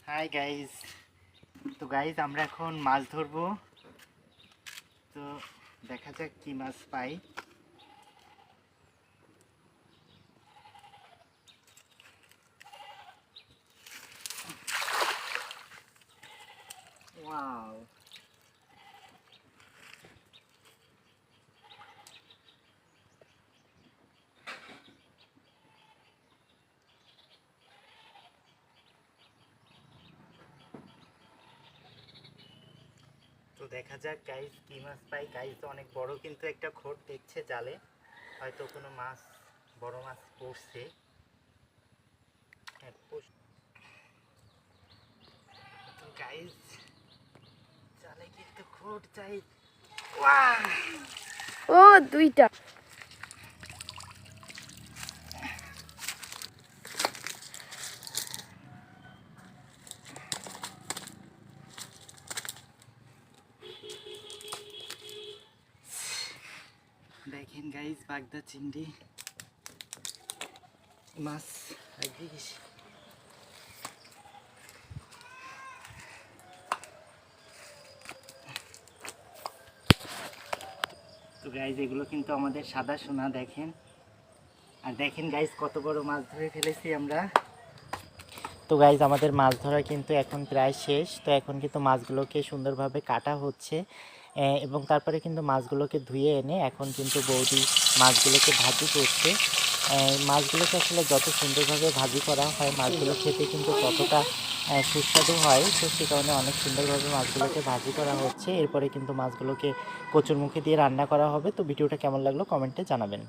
Hi guys. তো guys আমরা এখন মাছ ধরবো। তো দেখা যাক কি মাছ পাই। ওয়াও, তো দেখা যাক গাইজ কি মাছ পাই। গাইজ তো অনেক বড় কিন্তু একটা খোট দেখছে জালে, হয়তো কোনো মাছ, বড় মাছ পড়ছে। হ্যাঁ, তো গাইজ জালে কিন্তু খোট চাই। ও দুইটা। দেখেন গাইজ বাগদা চিংড়ি মাছ একদিকে গেছি। তো গাইজ এগুলো কিন্তু আমাদের সাদা সোনা, দেখেন। আর দেখেন গাইজ কত বড় মাছ ধরে ফেলেছি আমরা। তো গাইজ আমাদের মাছ ধরা কিন্তু এখন প্রায় শেষ। তো এখন কিন্তু মাছগুলোকে সুন্দরভাবে কাটা হচ্ছে এবং তারপরে কিন্তু মাছগুলোকে ধুয়ে এনে এখন কিন্তু বৌদি মাছগুলোকে ভাজি করছে। মাছগুলোকে আসলে যত সুন্দরভাবে ভাজি করা হয় মাছগুলো খেতে কিন্তু ততটা সুস্বাদু হয়। তো সে কারণে অনেক সুন্দরভাবে মাছগুলোকে ভাজি করা হচ্ছে। এরপরে কিন্তু মাছগুলোকে কচুর মুখে দিয়ে রান্না করা হবে। তো ভিডিওটা কেমন লাগলো কমেন্টে জানাবেন।